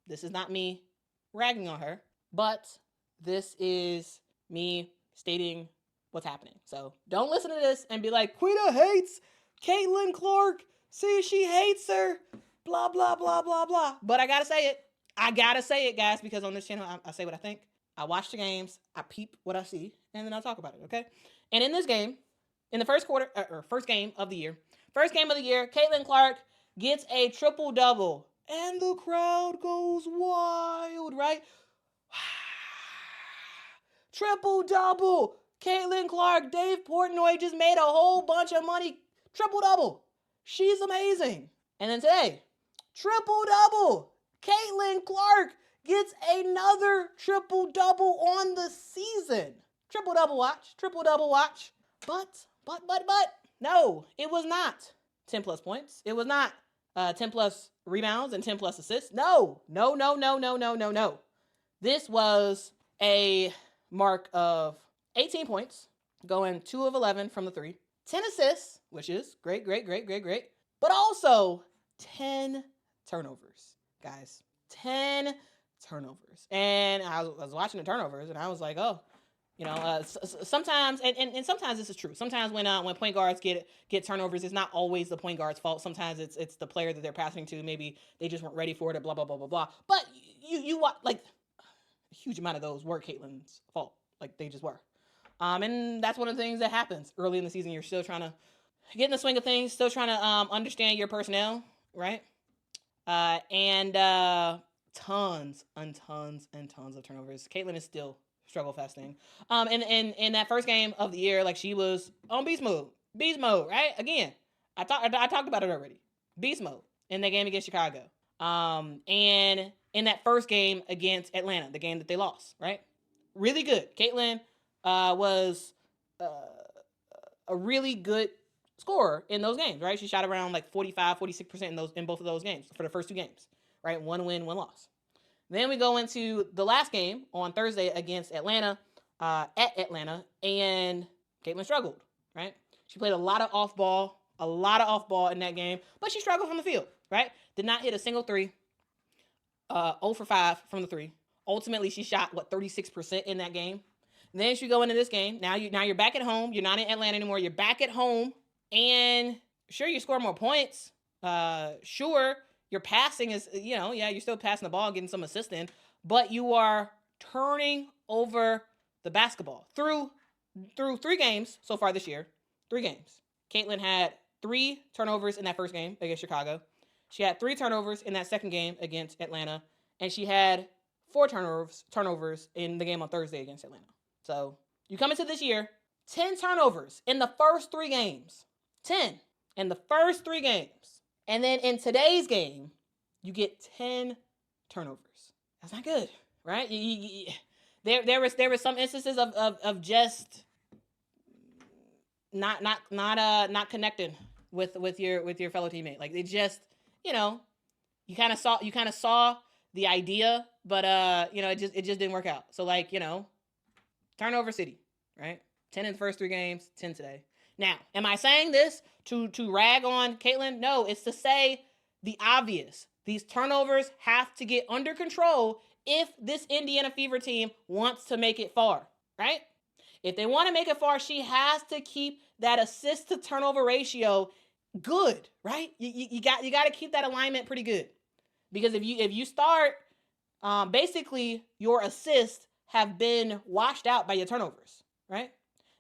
This is not me ragging on her, but this is me stating what's happening. So don't listen to this and be like, Quita hates Caitlin Clark. See, she hates her. Blah, blah, blah, blah, blah. But I gotta say it. I gotta say it, guys, because on this channel, I say what I think. I watch the games, I peep what I see, and then I'll talk about it, okay? And in this game, in the first game of the year, Caitlin Clark gets a triple-double, and the crowd goes wild, right? Triple-double. Caitlin Clark, Dave Portnoy just made a whole bunch of money. Triple-double. She's amazing. And then today, triple-double. Caitlin Clark gets another triple-double on the season. Triple-double watch. But, no, it was not 10 plus points. It was not 10 plus rebounds and 10 plus assists. No. This was a mark of 18 points, going 2 of 11 from the 3, 10 assists, which is great, but also 10 turnovers, guys. 10 turnovers. And I was watching the turnovers, and I was like, oh, sometimes, and sometimes this is true. Sometimes when point guards get turnovers, it's not always the point guard's fault. Sometimes it's the player that they're passing to. Maybe they just weren't ready for it, blah, blah, blah, blah, blah. But you watch, like, a huge amount of those were Caitlin's fault. Like, they just were. And that's one of the things that happens early in the season. You're still trying to get in the swing of things, still trying to understand your personnel, right? And tons of turnovers. Caitlin is still struggle fasting. And in that first game of the year, like, she was on beast mode, right? Again, I talked about it already. Beast mode in that game against Chicago. And in that first game against Atlanta, the game that they lost, right? Really good. Caitlin was a really good scorer in those games, right? She shot around like 45, 46% in both of those games for the first 2 games, right? 1 win, 1 loss. Then we go into the last game on Thursday against Atlanta, at Atlanta, and Caitlin struggled, right? She played a lot of off ball in that game, but she struggled from the field, right? Did not hit a single 3, 0 for 5 from the 3. Ultimately, she shot, 36% in that game. And then she go into this game. Now you're back at home. You're not in Atlanta anymore. You're back at home, and sure, you score more points. Sure, your passing is, you're still passing the ball, getting some assisting, but you are turning over the basketball through 3 games so far this year. 3 games. Caitlin had 3 turnovers in that first game against Chicago. She had 3 turnovers in that second game against Atlanta, and she had 4 turnovers in the game on Thursday against Atlanta. So you come into this year, 10 turnovers in the first 3 games. 10 in the first 3 games. And then in today's game, you get 10 turnovers. That's not good, right? There was some instances of just not connecting with your fellow teammate. Like, they just, you kind of saw the idea, but it just didn't work out. So, like, turnover city, right? 10 in the first 3 games, 10 today. Now, am I saying this to rag on Caitlin? No, it's to say the obvious. These turnovers have to get under control if this Indiana Fever team wants to make it far, right? If they want to make it far, she has to keep that assist to turnover ratio good, right? You got to keep that alignment pretty good, because if you start, basically your assists have been washed out by your turnovers, right?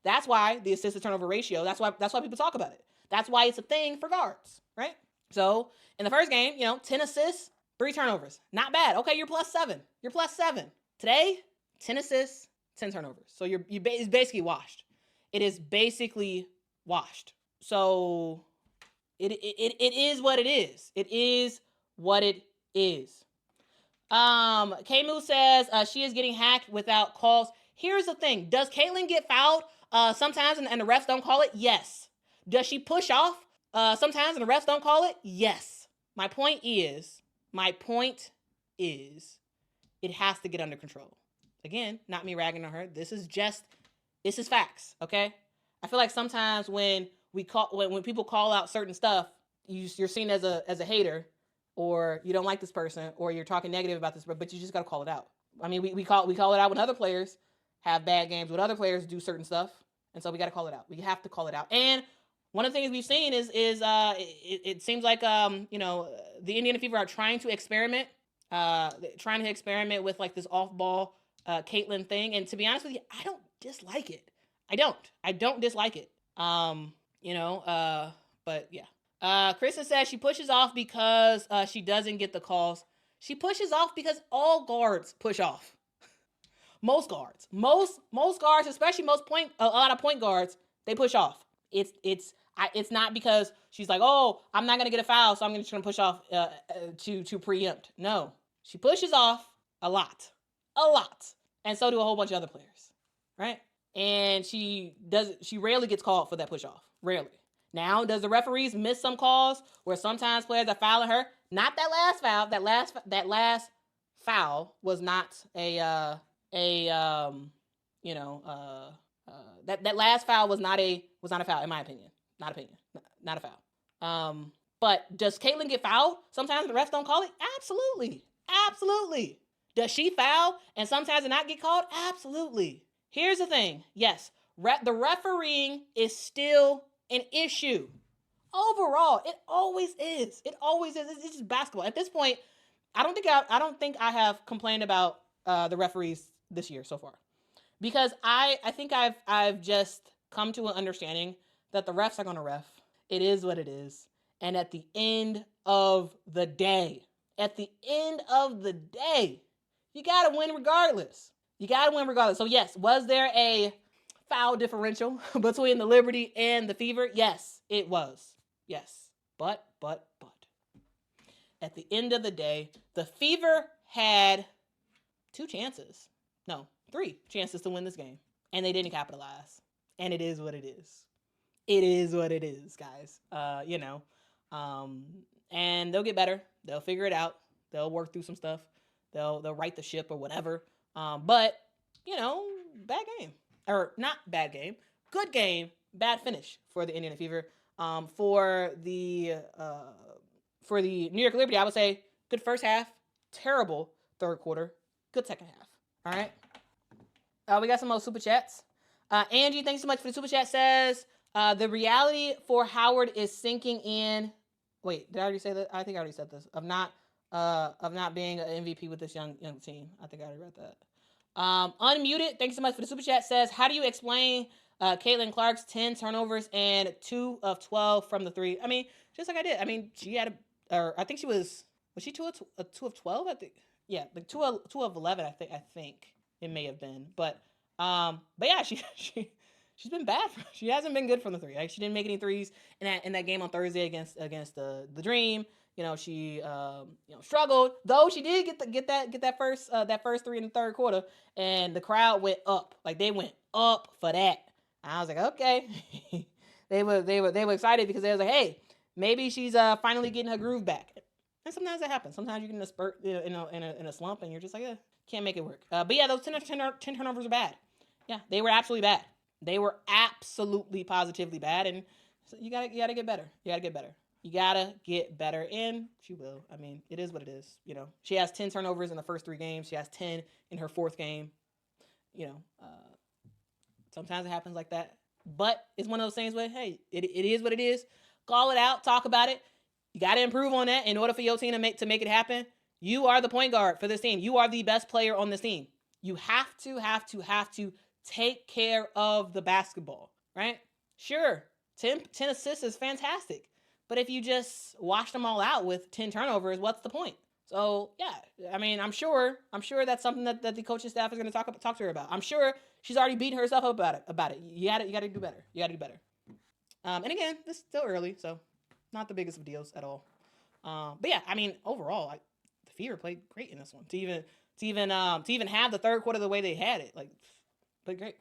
That's why the assist to turnover ratio, that's why people talk about it. That's why it's a thing for guards, right? So in the first game, 10 assists, 3 turnovers. Not bad. Okay, you're plus 7. Today, 10 assists, 10 turnovers. So it's basically washed. It is basically washed. So it is what it is. It is what it is. K-Moo says she is getting hacked without calls. Here's the thing. Does Caitlin get fouled sometimes and the refs don't call it? Yes. Does she push off sometimes and the refs don't call it? Yes. My point is it has to get under control. Again, not me ragging on her. This is facts, okay? I feel like sometimes when people call out certain stuff, you're seen as a hater. or you don't like this person, or you're talking negative about this, but you just got to call it out. I mean, we call it out when other players have bad games, when other players do certain stuff, and so we got to call it out. We have to call it out. And one of the things we've seen is it seems like the Indiana Fever are trying to experiment with like this off-ball Caitlin thing. And to be honest with you, I don't dislike it. I don't dislike it. But yeah. Kristen says she pushes off because she doesn't get the calls. She pushes off because all guards push off. Most guards, especially a lot of point guards, they push off. It's not because she's like, oh, I'm not gonna get a foul, so I'm just gonna push off to preempt. No, she pushes off a lot, and so do a whole bunch of other players, right? And she rarely gets called for that push off. Rarely. Now, does the referees miss some calls where sometimes players are fouling her? Not that last foul. That last foul was not that last foul was not a foul, in my opinion. Not a foul. But does Caitlin get fouled? Sometimes the refs don't call it? Absolutely. Does she foul and sometimes it not get called? Absolutely. Here's the thing. Yes, the refereeing is still an issue. Overall, it always is. It's just basketball. At this point, I don't think I have complained about the referees this year so far, because I think I've just come to an understanding that the refs are going to ref. It is what it is. And at the end of the day, you got to win regardless. So yes, was there a foul differential between the Liberty and the Fever? Yes, it was. Yes. But at the end of the day, the Fever had 3 chances to win this game, and they didn't capitalize. And it is what it is. It is what it is, guys. And they'll get better. They'll figure it out. They'll work through some stuff. They'll right the ship or whatever. But bad game. Or not bad game. Good game, bad finish for the Indiana Fever. For the New York Liberty, I would say good first half, terrible third quarter, good second half. All right. We got some more super chats. Angie, thanks so much for the super chat. Says the reality for Howard is sinking in. Wait, did I already say that? I think I already said this. Of not being an MVP with this young team. I think I already read that. Unmuted, thanks so much for the super chat. Says, how do you explain Caitlin Clark's 10 turnovers and 2 of 12 from the 3? I mean, just like I did. I mean, she had I think she was she 2 of 12? I think, yeah, like 2 of 11. I think it may have been, but yeah, she's been bad. She hasn't been good from the 3. Like, she didn't make any threes in that game on Thursday against the Dream. She struggled, though she did get that first 3 in the third quarter, and the crowd went up. Like, they went up for that. I was like, okay. they were excited because they was like, hey, maybe she's finally getting her groove back. And sometimes that happens. Sometimes you get in a spurt, in a slump, and you're just like, can't make it work. But yeah, those 10 turnovers are bad. Yeah, they were absolutely bad. They were absolutely positively bad, and so you gotta get better. You gotta get better, and she will. I mean, it is what it is. She has 10 turnovers in the first 3 games. She has 10 in her 4th game. Sometimes it happens like that, but it's one of those things where, hey, it is what it is. Call it out, talk about it. You got to improve on that in order for your team to make it happen. You are the point guard for this team. You are the best player on this team. You have to take care of the basketball, right? Sure, 10 assists is fantastic, but if you just wash them all out with 10 turnovers, what's the point? So yeah, I mean, I'm sure that's something that the coaching staff is going to talk to her about. I'm sure she's already beating herself up about it. You got to do better. And again, this is still early, so not the biggest of deals at all. But yeah, I mean, overall, the Fever played great in this one. To even have the third quarter the way they had it, like, played great.